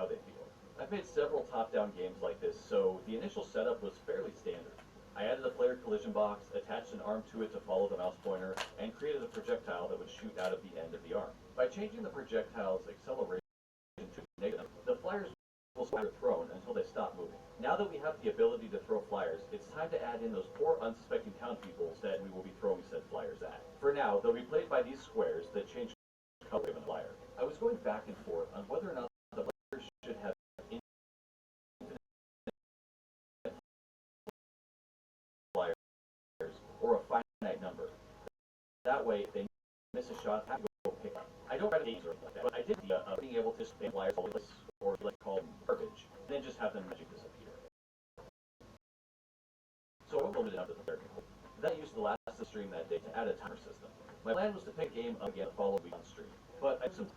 how they feel. I've made several top-down games like this, so the initial setup was fairly standard. I added a player collision box, attached an arm to it to follow the mouse pointer, and created a projectile that would shoot out of the end of the arm. By changing the projectile's acceleration to negative, the flyers will stay thrown until they stop moving. Now that we have the ability to throw flyers, it's time to add in those poor unsuspecting townspeople that we will be throwing said flyers at. For now, they'll be played by these squares that change color of the flyer. I was going back and forth on whether or not the flyers should have or a finite number. That way, if they miss a shot, I have to go pick up. I don't try to gaze or like that, but I did being able to spam flyers or let's call them garbage, and then just have them magically disappear. So I opened it up to the third. Then I used the last of the stream that day to add a timer system. My plan was to pick a game up again the following week on stream, but I had some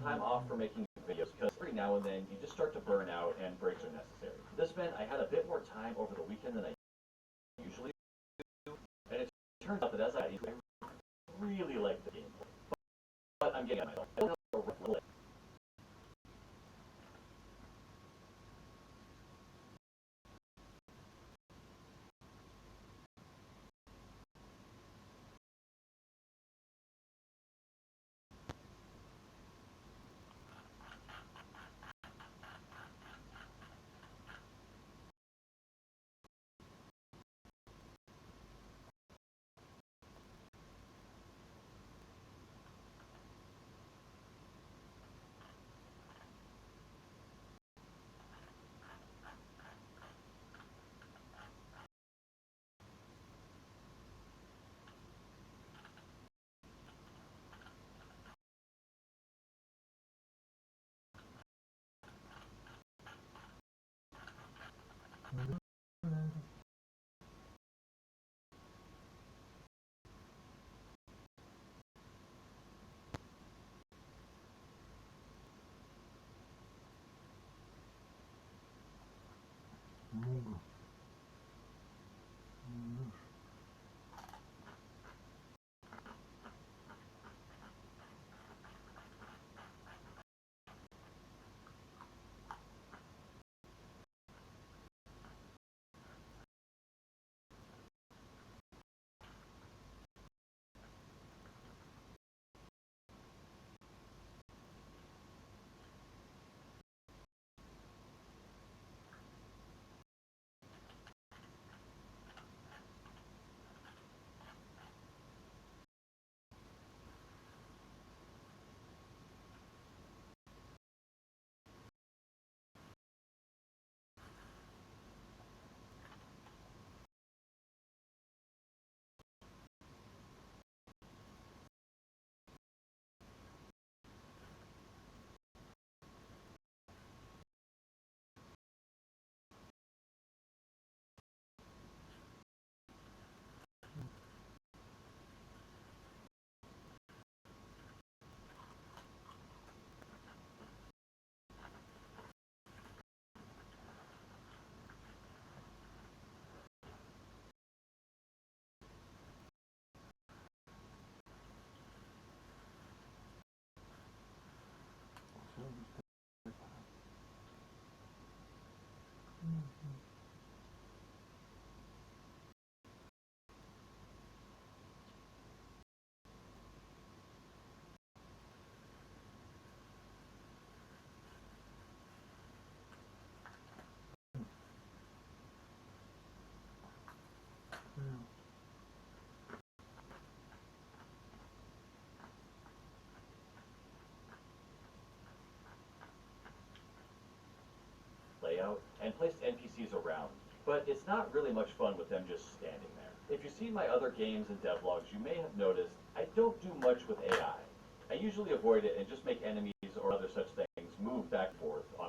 time off for making videos because every now and then you just start to burn out and breaks are necessary. This meant I had a bit more time over the weekend than I usually do, and it turns out that as I really like the game, but I'm getting at myself. I don't know. layout and placed NPCs around, but it's not really much fun with them just standing there. If you've seen my other games and devlogs, you may have noticed I don't do much with AI. I usually avoid it and just make enemies or other such things move back and forth on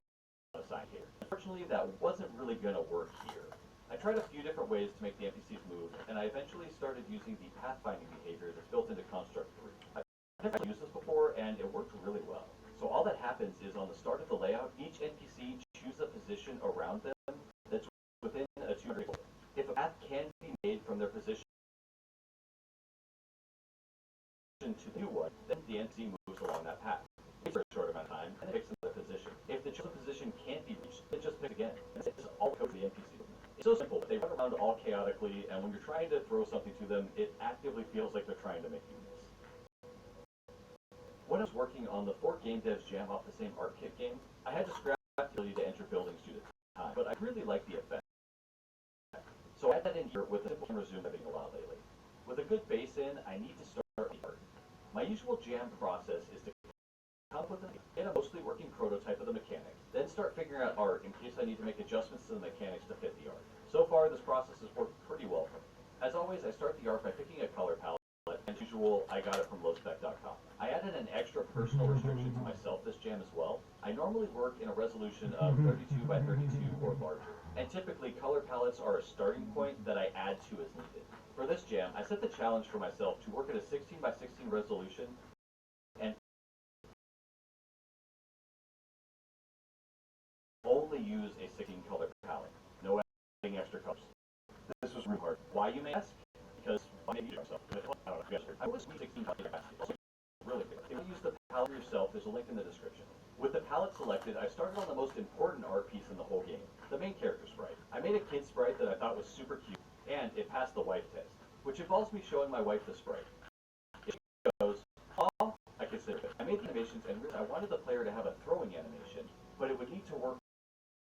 a side here. Unfortunately, that wasn't really going to work here. I tried a few different ways to make the NPCs move, and I eventually started using the pathfinding behavior that's built into Construct 3. I've never used this before, and it worked really well. So all that happens is on the start of the layout, each NPC chooses a position around them that's within a 200 foot. If a path can be made from their position to the new one, then the NPC moves along that path. It takes for a short amount of time, and it picks another position. If the chosen position can't be reached, it just picks again. And this is all code for the NPC. It's so simple. They run around all chaotically, and when you're trying to throw something to them, it actively feels like they're trying to make you miss. When I was working on the 4 game devs jam off the same art kit game, I had to scrap the ability to enter buildings due to time, but I really like the effect. So I add that in here with a simple camera zoom I've been doing a lot lately. With a good bass in, I need to start the art. My usual jam process is to come up with a mostly working prototype of the mechanics, then start figuring out art in case I need to make adjustments to the mechanics to fit the art. So far, this process has worked pretty well for me. As always, I start the art by picking a color palette. As usual, I got it from lowspec.com. I added an extra personal restriction to myself this jam as well. I normally work in a resolution of 32 by 32 or larger, and typically color palettes are a starting point that I add to as needed. For this jam, I set the challenge for myself to work at a 16 by 16 resolution and only use a 16 color palette, no adding extra colors. This was really hard. Why, you may ask? Because I made it myself. I was 16 color palette. Really good. If you use the palette yourself, there's a link in the description. With the palette selected, I started on the most important art piece in the whole game, the main character sprite. I made a kid sprite that I thought was super cute, and it passed the wife test, which involves me showing my wife the sprite. If she goes, "Aw," I consider it. I made the animations and realized I wanted the player to have a throwing animation, but it would need to work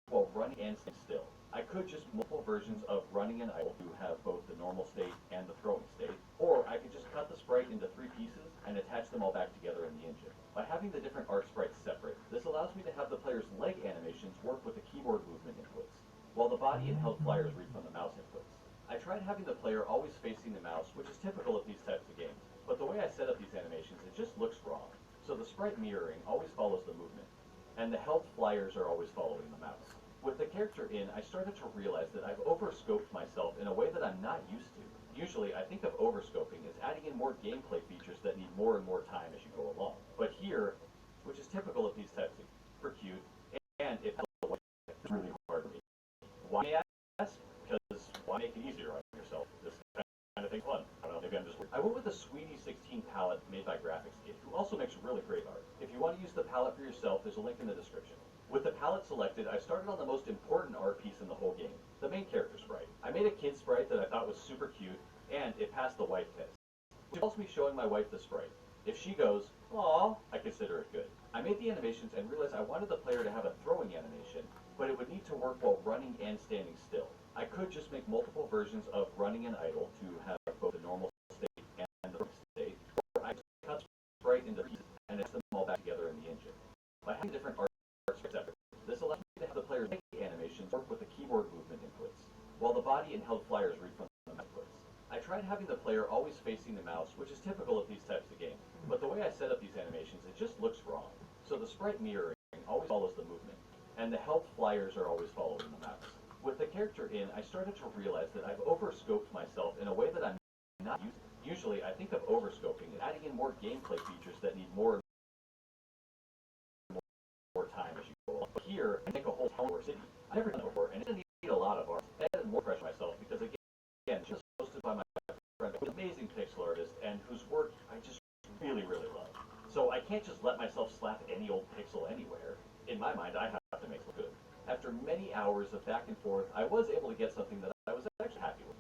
while running and staying still. I could just multiple versions of running and idle to have both the normal state and the throwing state, or I could just cut the sprite into 3 pieces and attach them all back together in the engine. By having the different art sprites separate, this allows me to have the player's leg animations work with the keyboard movement inputs, while the body and held flyers read from the mouse inputs. I tried having the player always facing the mouse, which is typical of these types of games, but the way I set up these animations, it just looks wrong. So the sprite mirroring always follows the movement, and the held flyers are always following the mouse. With the character in, I started to realize that I've overscoped myself in a way that I'm not used to. Usually, I think of overscoping as adding in more gameplay features that need more and more time as you go along. But here, which is typical of these types of super cute, and it's really hard for me. Why, may I ask? Because why make it easier on yourself? This kind of thing's fun. I don't know, maybe I'm just... I went with the Sweetie 16 palette made by Graphics Kid, who also makes really great art. If you want to use the palette for yourself, there's a link in the description. With the palette selected, I started on the most important art piece in the whole game, the main character sprite. I made a kid sprite that I thought was super cute, and it passed the wife test, which involves me showing my wife the sprite. If she goes, "Aw," I consider it good. I made the animations and realized I wanted the player to have a throwing animation, but it would need to work while running and standing still. I could just make multiple versions of running and idle to have both the normal state and the state, or I could cut the sprite into pieces and attach them all back together in the engine. By having different art this allows me to have the player's leg animations work with the keyboard movement inputs, while the body and held flyers read from the inputs. I tried having the player always facing the mouse, which is typical of these types of games, but the way I set up these animations, it just looks wrong. So the sprite mirroring always follows the movement, and the held flyers are always following the mouse. With the character in, I started to realize that I've overscoped myself in a way that I'm not used to. Usually, I think of overscoping as adding in more gameplay features that need more time as you go along. But here, I make a whole town or city. I've never done it before, and it didn't need a lot of art. I added more pressure myself because, again, just posted by my friend, who's an amazing pixel artist and whose work I just really, really love. So I can't just let myself slap any old pixel anywhere. In my mind, I have to make it good. After many hours of back and forth, I was able to get something that I was actually happy with.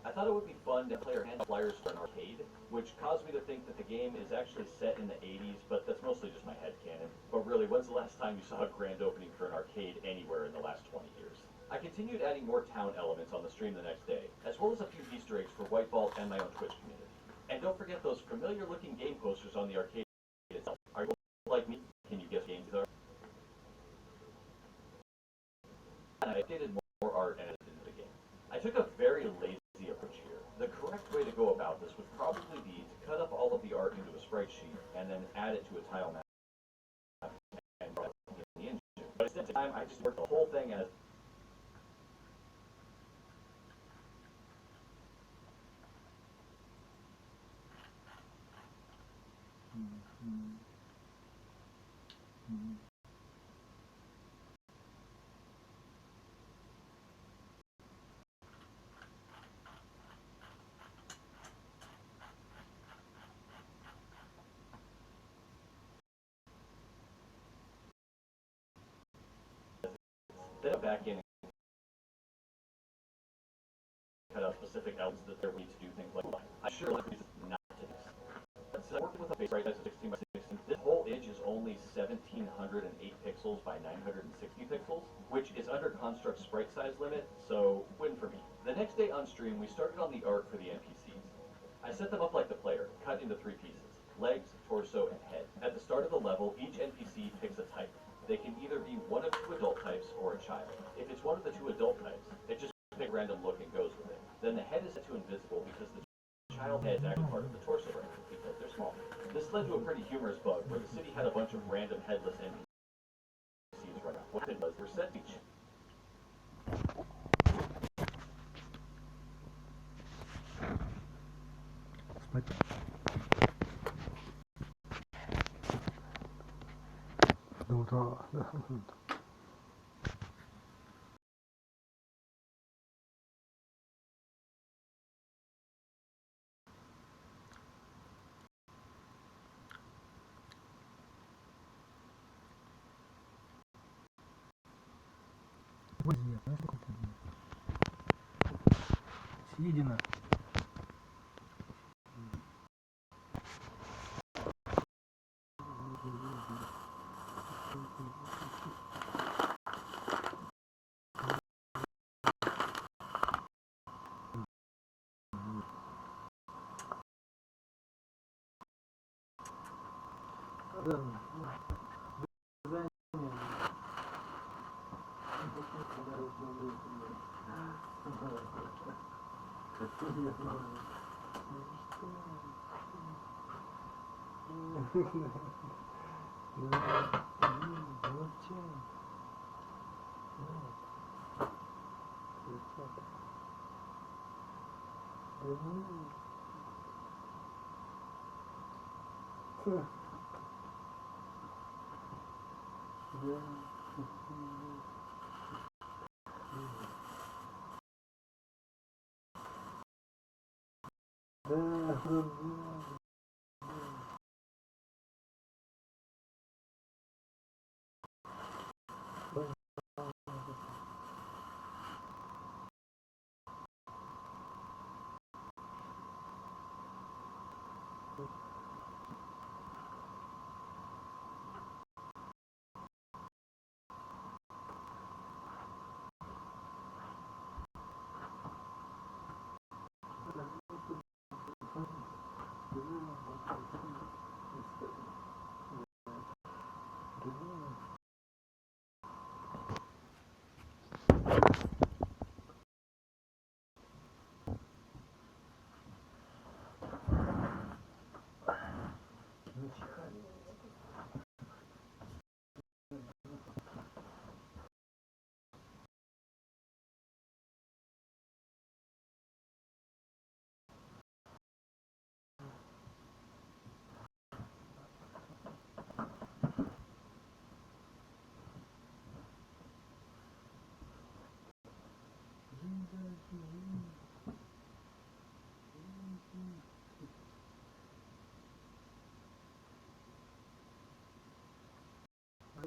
I thought it would be fun to play our hand flyers for an arcade, which caused me to think that the game is actually set in the 80s, but that's mostly just my headcanon. But really, when's the last time you saw a grand opening for an arcade anywhere in the last 20 years? I continued adding more town elements on the stream the next day, as well as a few Easter eggs for White Vault and my own Twitch community. And don't forget those familiar-looking game posters on the arcade itself. Are you like me? Can you guess games these are? art into a sprite sheet and then add it to a tile map and in the engine. But at the same time, I just worked the whole thing as then back in and cut out specific elements that there need to do things like that. I'm sure like reasons not to do this. So working with a base right size of 16 by 16, this whole image is only 1708 pixels by 960 pixels, which is under Construct's sprite size limit, so win for me. The next day on stream, we started on the art for the NPCs. I set them up like the player, cut into 3 pieces: legs, torso, and head. At the start of the level, each NPC picks a type. They can either be one of 2 adult types or a child. If it's one of the 2 adult types, it just picks a random look and goes with it. Then the head is set to invisible because the child head is actually part of the torso range because they're small. This led to a pretty humorous bug where the city had a bunch of random headless NPCs run out. What happened was we're set each. Съедено.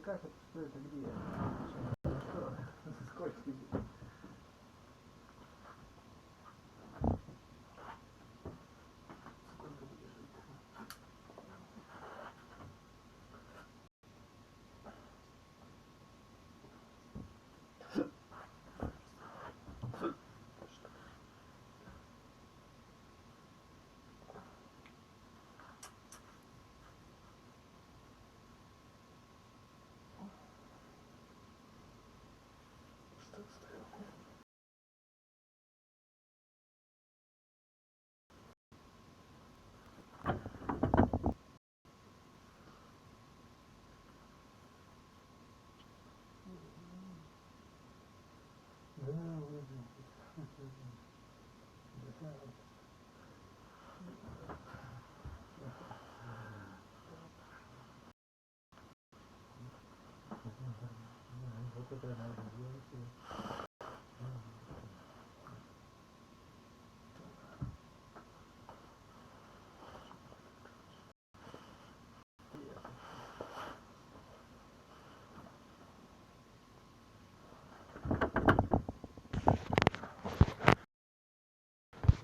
Как это, что это, где? Что? Сколько тебе? Сколько будешь жить? Что стоял? это надо делать.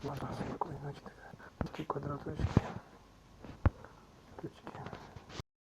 Ладно, такой, значит, такие квадраточки.